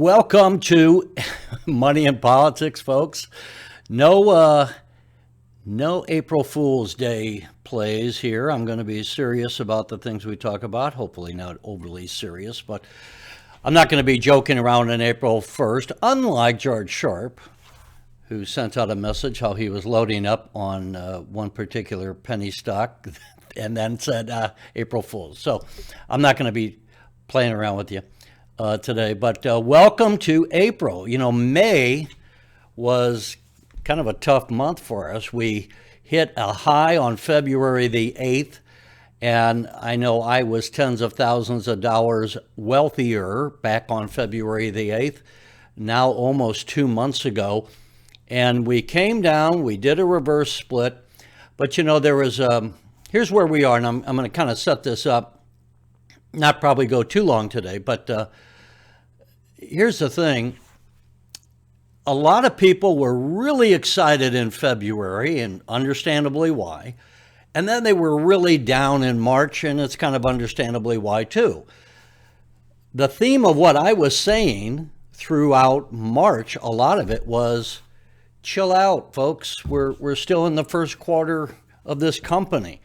Welcome to Money and Politics, folks. No April Fool's Day plays here. I'm going to be serious about the things we talk about. Hopefully not overly serious, but I'm not going to be joking around on April 1st, unlike George Sharp, who sent out a message how he was loading up on one particular penny stock and then said April Fool's. So I'm not going to be playing around with you today, but welcome to April. You know, May was kind of a tough month for us. We hit a high on February the 8th, and I know I was tens of thousands of dollars wealthier back on February the 8th, now almost 2 months ago. And we came down, we did a reverse split, but you know, there was, here's where we are, and I'm going to kind of set this up, not probably go too long today, but here's the thing. A lot of people were really excited in February, and understandably why. And then they were really down in March, and it's kind of understandably why too. The theme of what I was saying throughout March, a lot of it was, chill out, folks. We're still in the first quarter of this company.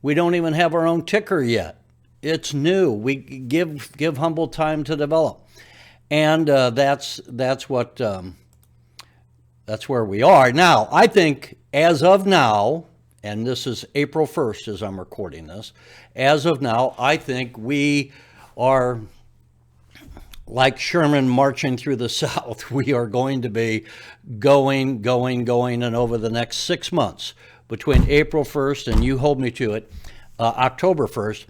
We don't even have our own ticker yet. It's new. We give Humble time to develop. And that's where we are. Now, I think as of now, and this is April 1st as I'm recording this, as of now, I think we are like Sherman marching through the South. We are going to be going, and over the next 6 months, between April 1st, and you hold me to it, October 1st,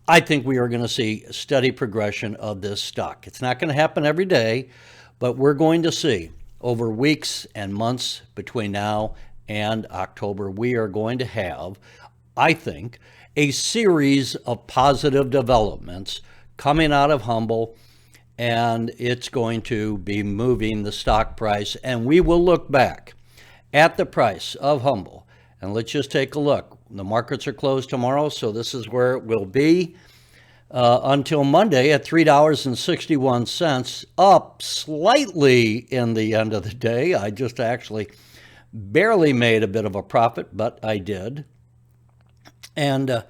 I think we are going to see a steady progression of this stock. It's not going to happen every day, but we're going to see over weeks and months between now and October, we are going to have, I think, a series of positive developments coming out of Humble, and it's going to be moving the stock price. And we will look back at the price of Humble, and let's just take a look. The markets are closed tomorrow, so this is where it will be until Monday at $3.61, up slightly in the end of the day. I just actually barely made a bit of a profit, but I did. And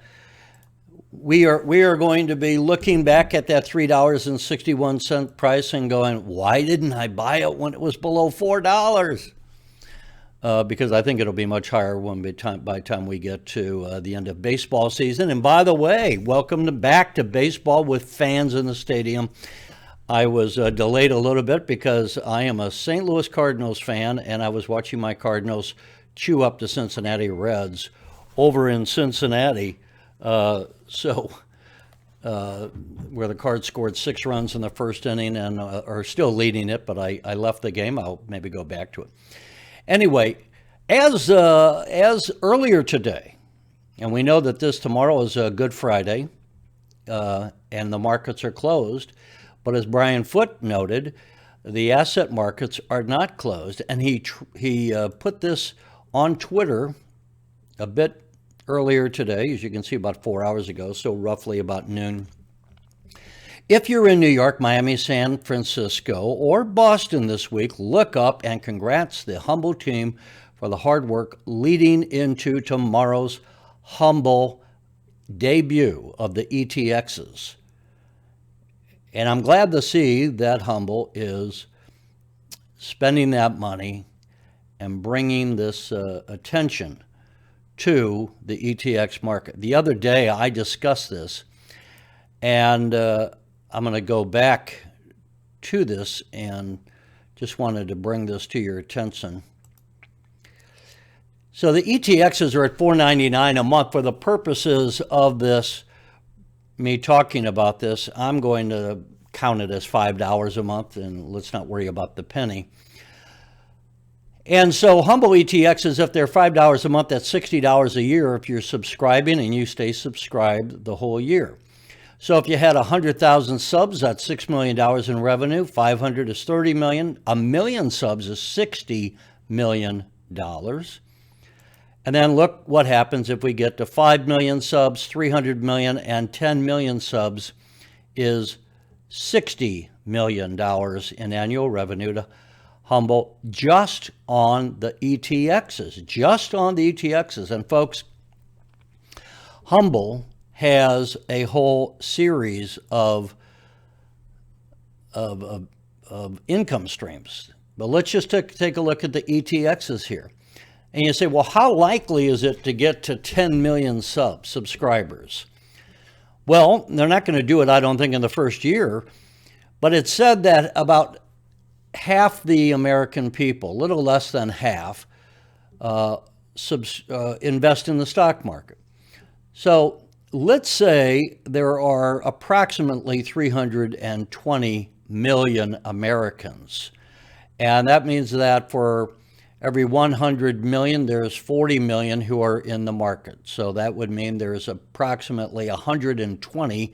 we are going to be looking back at that $3.61 price and going, why didn't I buy it when it was below $4? Because I think it'll be much higher by the time we get to the end of baseball season. And by the way, welcome back to baseball with fans in the stadium. I was delayed a little bit because I am a St. Louis Cardinals fan, and I was watching my Cardinals chew up the Cincinnati Reds over in Cincinnati. Where the Cards scored 6 runs in the first inning and are still leading it, but I left the game. I'll maybe go back to it. Anyway, as earlier today, and we know that this tomorrow is Good Friday, and the markets are closed, but as Brian Foote noted, the asset markets are not closed, and he put this on Twitter a bit earlier today, as you can see, about 4 hours ago, so roughly about noon. If you're in New York, Miami, San Francisco, or Boston this week, look up and congrats the Humble team for the hard work leading into tomorrow's Humble debut of the ETXs. And I'm glad to see that Humble is spending that money and bringing this attention to the ETX market. The other day, I discussed this, and I'm going to go back to this and just wanted to bring this to your attention. So the ETXs are at $4.99 a month. For the purposes of this, me talking about this, I'm going to count it as $5 a month, and let's not worry about the penny. And so Humble ETXs, if they're $5 a month, that's $60 a year if you're subscribing and you stay subscribed the whole year. So if you had 100,000 subs, that's $6 million in revenue. 500 is 30 million. A million subs is $60 million. And then look what happens if we get to 5 million subs, 300 million, and 10 million subs is $60 million in annual revenue to Humble just on the ETXs, just on the ETXs. And folks, Humble has a whole series of income streams. But let's just take a look at the ETXs here. And you say, well, how likely is it to get to 10 million subscribers? Well, they're not going to do it, I don't think, in the first year. But it's said that about half the American people, a little less than half, invest in the stock market. So let's say there are approximately 320 million Americans. And that means that for every 100 million, there's 40 million who are in the market. So that would mean there's approximately 120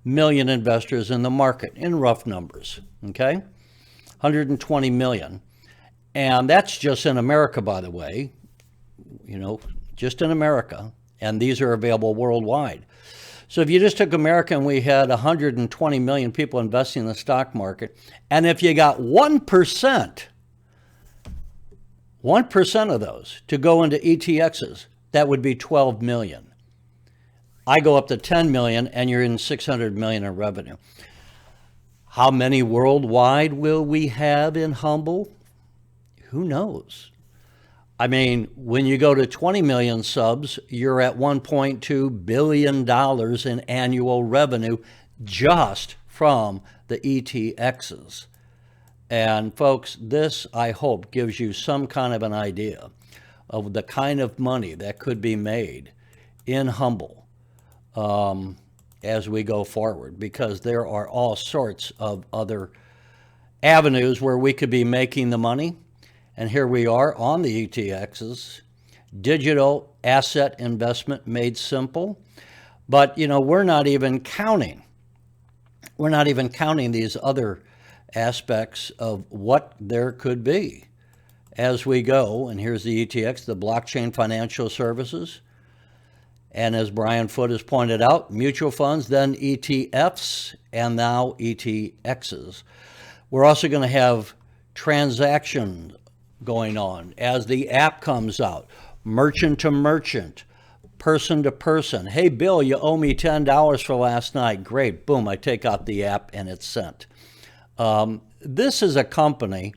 million investors in the market, in rough numbers, okay? 120 million. And that's just in America, by the way, just in America. And these are available worldwide. So if you just took America and we had 120 million people investing in the stock market, and if you got 1% of those to go into ETXs, that would be 12 million. I go up to 10 million and you're in 600 million in revenue. How many worldwide will we have in Humble? Who knows? I mean, when you go to 20 million subs, you're at $1.2 billion in annual revenue just from the ETXs. And folks, this, I hope, gives you some kind of an idea of the kind of money that could be made in Humble as we go forward, because there are all sorts of other avenues where we could be making the money. And here we are on the ETXs, digital asset investment made simple. But, we're not even counting these other aspects of what there could be as we go. And here's the ETX, the blockchain financial services. And as Brian Foote has pointed out, mutual funds, then ETFs, and now ETXs. We're also going to have transactions going on as the app comes out, merchant to merchant, person to person. Hey, Bill, you owe me $10 for last night. Great. Boom, I take out the app and it's sent. This is a company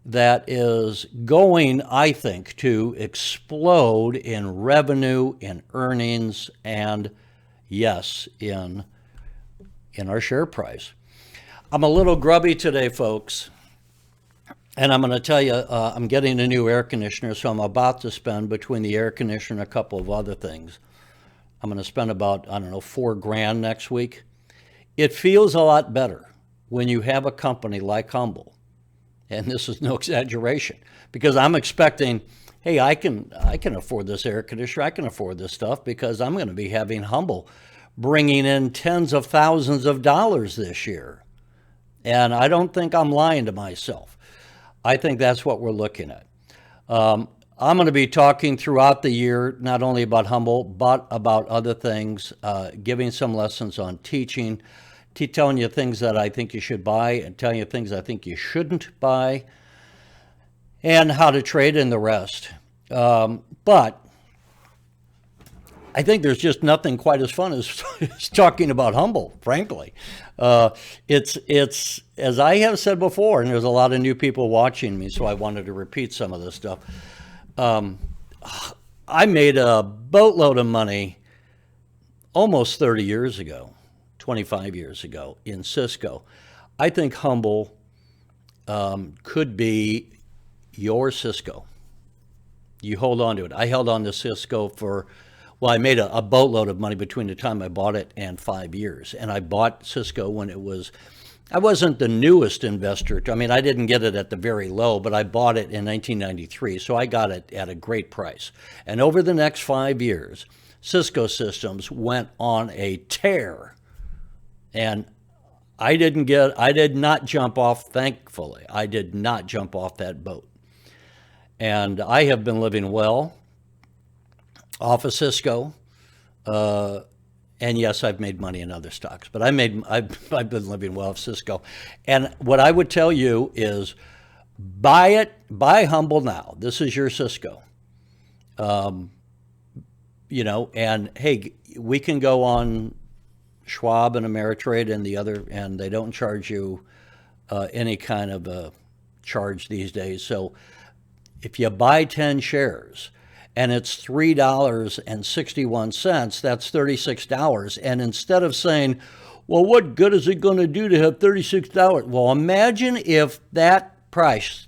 that is going, I think, to explode in revenue, in earnings, and yes, in our share price. I'm a little grubby today, folks. And I'm going to tell you, I'm getting a new air conditioner, so I'm about to spend, between the air conditioner and a couple of other things, I'm going to spend about, $4,000 next week. It feels a lot better when you have a company like Humble, and this is no exaggeration, because I'm expecting, hey, I can afford this air conditioner, I can afford this stuff, because I'm going to be having Humble bringing in tens of thousands of dollars this year. And I don't think I'm lying to myself. I think that's what we're looking at. I'm going to be talking throughout the year, not only about Humble, but about other things, giving some lessons on teaching, telling you things that I think you should buy and telling you things I think you shouldn't buy, and how to trade in the rest. But I think there's just nothing quite as fun as talking about Humble, frankly. It's as I have said before, and there's a lot of new people watching me, so I wanted to repeat some of this stuff. I made a boatload of money almost 30 years ago, 25 years ago in Cisco. I think Humble could be your Cisco. You hold on to it. I held on to Cisco for, well, I made a boatload of money between the time I bought it and 5 years. And I bought Cisco when it was, I wasn't the newest investor. I mean, I didn't get it at the very low, but I bought it in 1993. So I got it at a great price. And over the next 5 years, Cisco Systems went on a tear. And I did not jump off, thankfully. I did not jump off that boat. And I have been living well off of Cisco. And yes, I've made money in other stocks, but I've been living well off Cisco. And what I would tell you is buy Humble now. This is your Cisco. And hey, we can go on Schwab and Ameritrade and the other, and they don't charge you any kind of a charge these days. So if you buy 10 shares and it's $3.61, that's $36. And instead of saying, well, what good is it going to do to have $36? Well, imagine if that price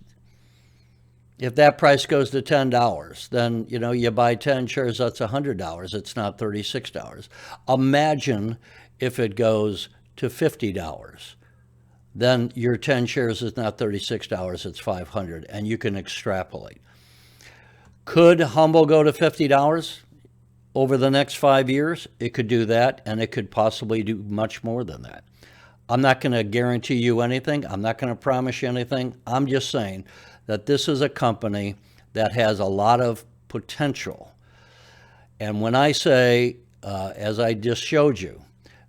goes to $10, then, you buy 10 shares, that's $100. It's not $36. Imagine if it goes to $50. Then your 10 shares is not $36, it's $500, and you can extrapolate. Could Humble go to $50 over the next 5 years? It could do that, and it could possibly do much more than that. I'm not going to guarantee you anything. I'm not going to promise you anything. I'm just saying that this is a company that has a lot of potential. And when I say, as I just showed you,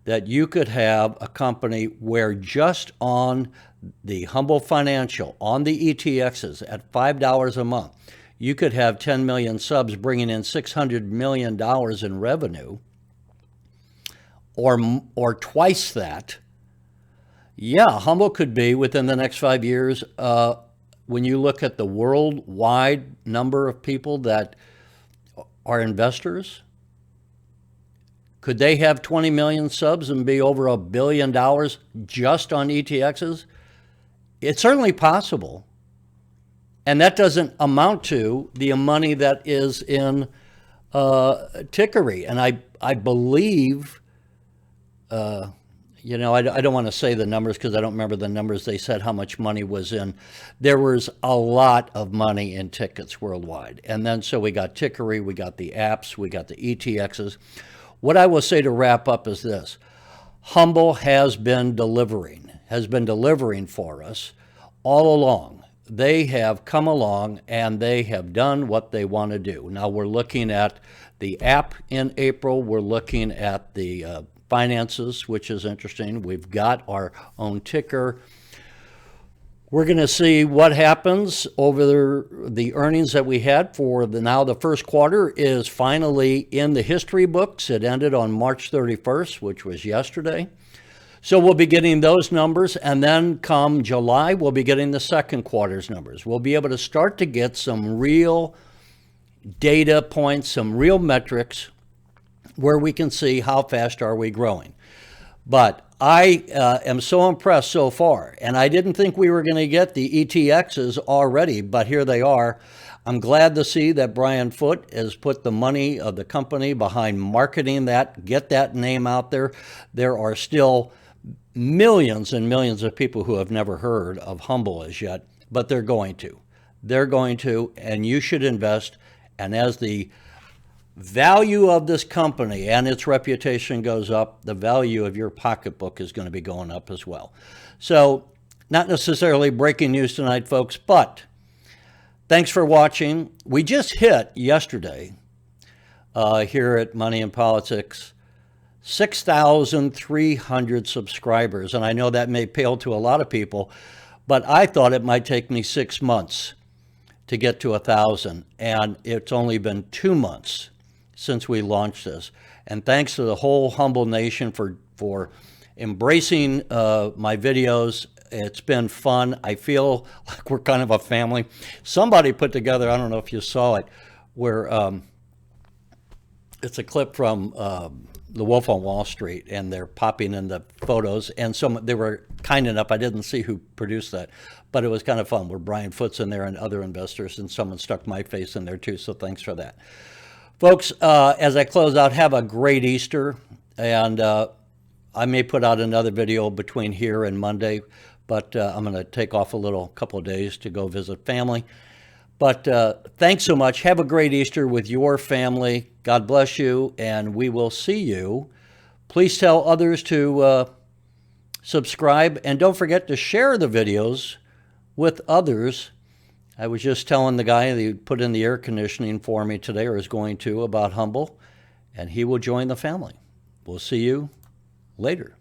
that you could have a company where just on the Humble Financial, on the ETXs at $5 a month, you could have 10 million subs bringing in $600 million in revenue, or twice that. Yeah, Humble could be, within the next 5 years, when you look at the worldwide number of people that are investors, could they have 20 million subs and be over $1 billion just on ETXs? It's certainly possible. And that doesn't amount to the money that is in Tickeri. And I believe, I don't want to say the numbers because I don't remember the numbers. They said how much money was in. There was a lot of money in tickets worldwide. And then so we got Tickeri, we got the apps, we got the ETXs. What I will say to wrap up is this. Humble has been delivering for us all along. They have come along and they have done what they want to do. Now we're looking at the app in April. We're looking at the finances, which is interesting. We've got our own ticker. We're going to see what happens over the earnings that we had for the first quarter is finally in the history books. It ended on March 31st, which was yesterday. So we'll be getting those numbers, and then come July, we'll be getting the second quarter's numbers. We'll be able to start to get some real data points, some real metrics where we can see how fast are we growing. But I am so impressed so far, and I didn't think we were going to get the ETXs already, but here they are. I'm glad to see that Brian Foote has put the money of the company behind marketing that, get that name out there. There are still millions and millions of people who have never heard of Humble as yet, but they're going to. They're going to, and you should invest. And as the value of this company and its reputation goes up, the value of your pocketbook is going to be going up as well. So, not necessarily breaking news tonight, folks, but thanks for watching. We just hit yesterday here at Money and Politics 6,300 subscribers, and I know that may pale to a lot of people, but I thought it might take me 6 months to get to 1,000, and it's only been 2 months since we launched this. And thanks to the whole Humble Nation for embracing my videos. It's been fun. I feel like we're kind of a family. Somebody put together, I don't know if you saw it, where it's a clip from The Wolf on Wall Street, and they're popping in the photos, and they were kind enough, I didn't see who produced that, but it was kind of fun, where Brian Foote's in there and other investors, and someone stuck my face in there too, so thanks for that. Folks, as I close out, have a great Easter, and I may put out another video between here and Monday, but I'm going to take off a couple of days to go visit family. But thanks so much. Have a great Easter with your family. God bless you, and we will see you. Please tell others to subscribe, and don't forget to share the videos with others. I was just telling the guy that put in the air conditioning for me today, or is going to, about Humble, and he will join the family. We'll see you later.